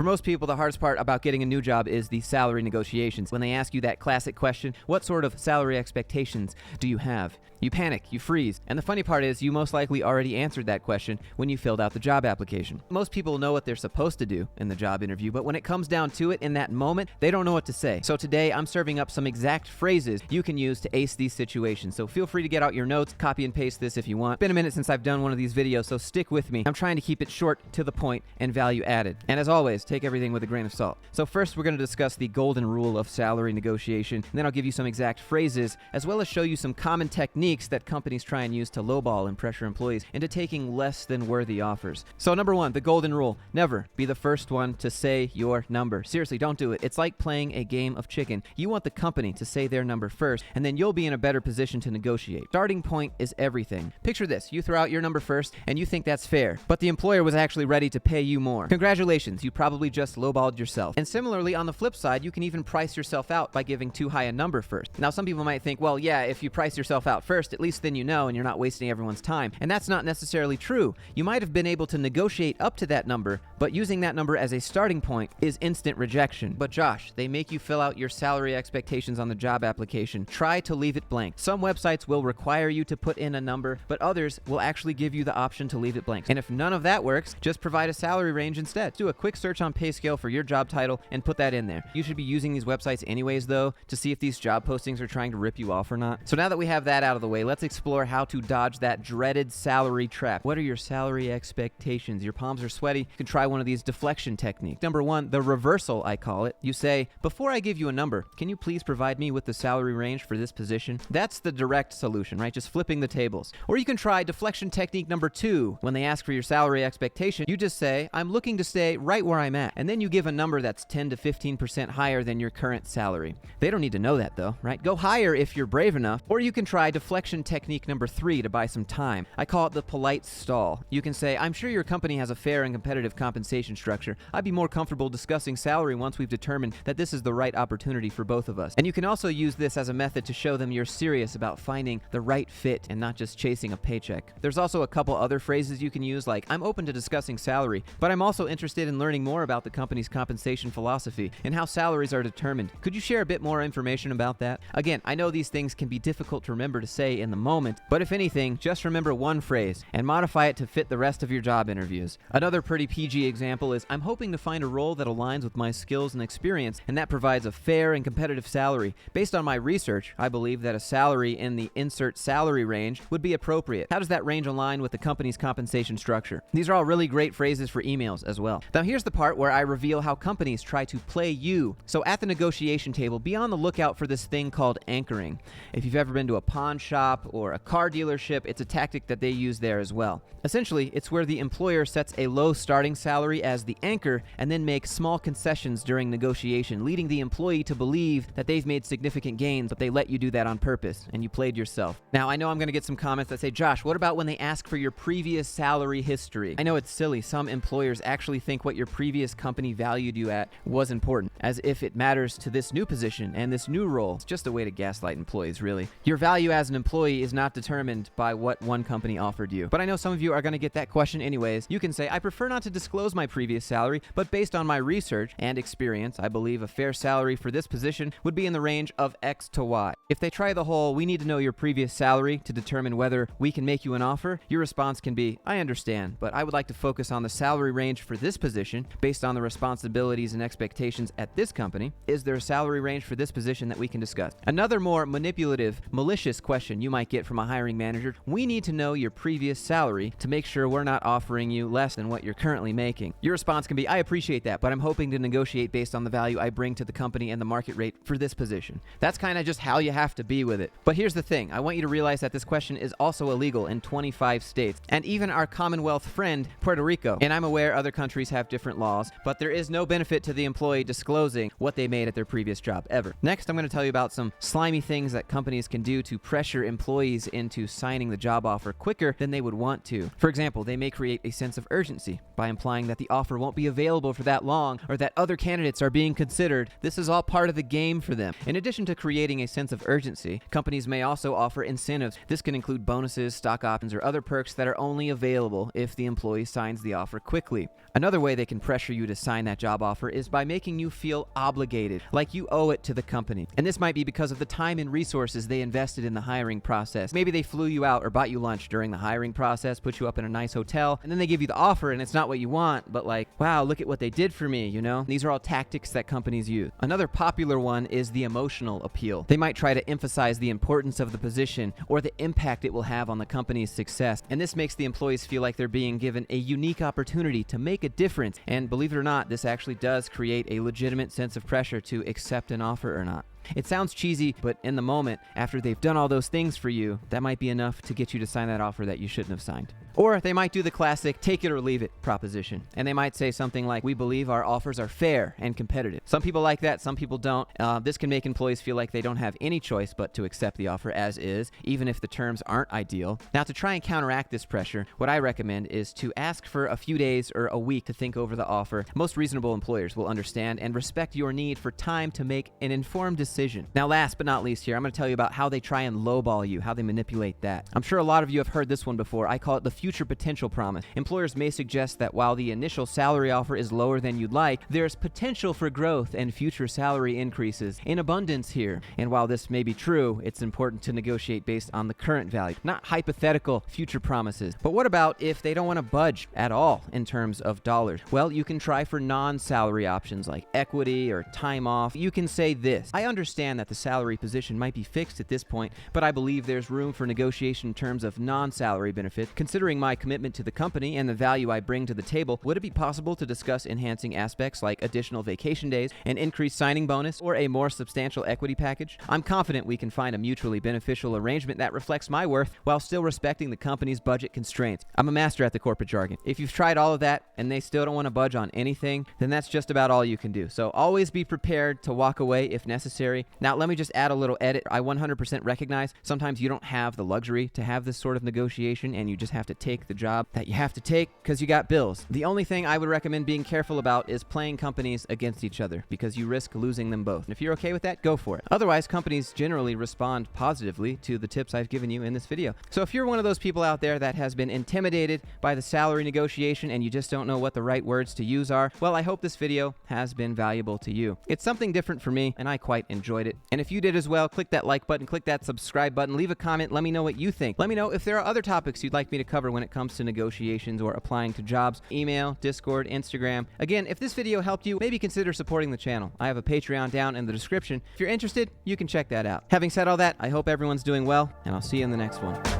For most people, the hardest part about getting a new job is the salary negotiations. When they ask you that classic question, what sort of salary expectations do you have? You panic, you freeze, and the funny part is you most likely already answered that question when you filled out the job application. Most people know what they're supposed to do in the job interview, but when it comes down to it in that moment, they don't know what to say. So today, I'm serving up some exact phrases you can use to ace these situations. So feel free to get out your notes, copy and paste this if you want. It's been a minute since I've done one of these videos, so stick with me. I'm trying to keep it short, to the point, and value added. And as always, take everything with a grain of salt. So first, we're going to discuss the golden rule of salary negotiation, and then I'll give you some exact phrases, as well as show you some common techniques that companies try and use to lowball and pressure employees into taking less than worthy offers. So number one, the golden rule: never be the first one to say your number. Seriously, don't do it. It's like playing a game of chicken. You want the company to say their number first, and then you'll be in a better position to negotiate. Starting point is everything. Picture this: you throw out your number first, and you think that's fair, but the employer was actually ready to pay you more. Congratulations, you probably just lowballed yourself. And similarly, on the flip side, you can even price yourself out by giving too high a number first. Now, some people might think, well, yeah, if you price yourself out first, at least then you know and you're not wasting everyone's time. And that's not necessarily true. You might have been able to negotiate up to that number, but using that number as a starting point is instant rejection. But Josh, they make you fill out your salary expectations on the job application. Try to leave it blank. Some websites will require you to put in a number, but others will actually give you the option to leave it blank. And if none of that works, just provide a salary range instead. Do a quick search on PayScale for your job title and put that in there. You should be using these websites anyways, though, to see if these job postings are trying to rip you off or not. So now that we have that out of the way, let's explore how to dodge that dreaded salary trap. What are your salary expectations? Your palms are sweaty. You can try one of these deflection techniques. Number one, the reversal, I call it. You say, before I give you a number, can you please provide me with the salary range for this position? That's the direct solution, right? Just flipping the tables. Or you can try deflection technique number two. When they ask for your salary expectation, you just say, I'm looking to stay right where I'm at. And then you give a number that's 10 to 15% higher than your current salary. They don't need to know that though, right? Go higher if you're brave enough. Or you can try deflection technique number three to buy some time. I call it the polite stall. You can say, I'm sure your company has a fair and competitive compensation structure. I'd be more comfortable discussing salary once we've determined that this is the right opportunity for both of us. And you can also use this as a method to show them you're serious about finding the right fit and not just chasing a paycheck. There's also a couple other phrases you can use, like, I'm open to discussing salary, but I'm also interested in learning more about the company's compensation philosophy and how salaries are determined. Could you share a bit more information about that? Again, I know these things can be difficult to remember to say in the moment, but if anything, just remember one phrase and modify it to fit the rest of your job interviews. Another pretty PG example is, I'm hoping to find a role that aligns with my skills and experience and that provides a fair and competitive salary. Based on my research, I believe that a salary in the insert salary range would be appropriate. How does that range align with the company's compensation structure? These are all really great phrases for emails as well. Now here's the part where I reveal how companies try to play you. So at the negotiation table, be on the lookout for this thing called anchoring. If you've ever been to a pawn shop or a car dealership, it's a tactic that they use there as well. Essentially, it's where the employer sets a low starting salary as the anchor and then makes small concessions during negotiation, leading the employee to believe that they've made significant gains, but they let you do that on purpose and you played yourself. Now, I know I'm going to get some comments that say, Josh, what about when they ask for your previous salary history? I know it's silly. Some employers actually think what your previous company valued you at was important, as if it matters to this new position and this new role. It's just a way to gaslight employees, really. Your value as an employee is not determined by what one company offered you. But I know some of you are going to get that question anyways. You can say, I prefer not to disclose my previous salary, but based on my research and experience, I believe a fair salary for this position would be in the range of X to Y. If they try the whole, we need to know your previous salary to determine whether we can make you an offer, your response can be, I understand, but I would like to focus on the salary range for this position based on the responsibilities and expectations at this company. Is there a salary range for this position that we can discuss? Another more manipulative, malicious question you might get from a hiring manager: we need to know your previous salary to make sure we're not offering you less than what you're currently making. Your response can be, I appreciate that, but I'm hoping to negotiate based on the value I bring to the company and the market rate for this position. That's kind of just how you have to be with it. But here's the thing. I want you to realize that this question is also illegal in 25 states, and even our Commonwealth friend, Puerto Rico. And I'm aware other countries have different laws, but there is no benefit to the employee disclosing what they made at their previous job, ever. Next, I'm going to tell you about some slimy things that companies can do to pressure employees into signing the job offer quicker than they would want to. For example, they may create a sense of urgency by implying that the offer won't be available for that long or that other candidates are being considered. This is all part of the game for them. In addition to creating a sense of urgency, companies may also offer incentives. This can include bonuses, stock options, or other perks that are only available if the employee signs the offer quickly. Another way they can pressure pressure you to sign that job offer is by making you feel obligated, like you owe it to the company. And this might be because of the time and resources they invested in the hiring process. Maybe they flew you out or bought you lunch during the hiring process, put you up in a nice hotel, and then they give you the offer and it's not what you want, but like, wow, look at what they did for me, you know? These are all tactics that companies use. Another popular one is the emotional appeal. They might try to emphasize the importance of the position or the impact it will have on the company's success. And this makes the employees feel like they're being given a unique opportunity to make a difference. And believe it or not, this actually does create a legitimate sense of pressure to accept an offer or not. It sounds cheesy, but in the moment, after they've done all those things for you, that might be enough to get you to sign that offer that you shouldn't have signed. Or they might do the classic take it or leave it proposition. And they might say something like, we believe our offers are fair and competitive. Some people like that, some people don't. This can make employees feel like they don't have any choice but to accept the offer as is, even if the terms aren't ideal. Now, to try and counteract this pressure, what I recommend is to ask for a few days or a week to think over the offer. Most reasonable employers will understand and respect your need for time to make an informed decision. Now, last but not least here, I'm going to tell you about how they try and lowball you, how they manipulate that. I'm sure a lot of you have heard this one before. I call it the future potential promise. Employers may suggest that while the initial salary offer is lower than you'd like, there's potential for growth and future salary increases in abundance here. And while this may be true, it's important to negotiate based on the current value, not hypothetical future promises. But what about if they don't want to budge at all in terms of dollars? Well, you can try for non-salary options like equity or time off. You can say this: I understand that the salary position might be fixed at this point, but I believe there's room for negotiation in terms of non-salary benefits. Considering my commitment to the company and the value I bring to the table, would it be possible to discuss enhancing aspects like additional vacation days, an increased signing bonus, or a more substantial equity package? I'm confident we can find a mutually beneficial arrangement that reflects my worth while still respecting the company's budget constraints. I'm a master at the corporate jargon. If you've tried all of that and they still don't want to budge on anything, then that's just about all you can do. So always be prepared to walk away if necessary. Now, let me just add a little edit. I 100% recognize sometimes you don't have the luxury to have this sort of negotiation and you just have to take the job that you have to take because you got bills. The only thing I would recommend being careful about is playing companies against each other because you risk losing them both. And if you're okay with that, go for it. Otherwise, companies generally respond positively to the tips I've given you in this video. So if you're one of those people out there that has been intimidated by the salary negotiation and you just don't know what the right words to use are, well, I hope this video has been valuable to you. It's something different for me and I quite enjoyed it. And if you did as well, click that like button, click that subscribe button, leave a comment, let me know what you think. Let me know if there are other topics you'd like me to cover when it comes to negotiations or applying to jobs. Email, Discord, Instagram. Again, if this video helped you, maybe consider supporting the channel. I have a Patreon down in the description. If you're interested, you can check that out. Having said all that, I hope everyone's doing well, and I'll see you in the next one.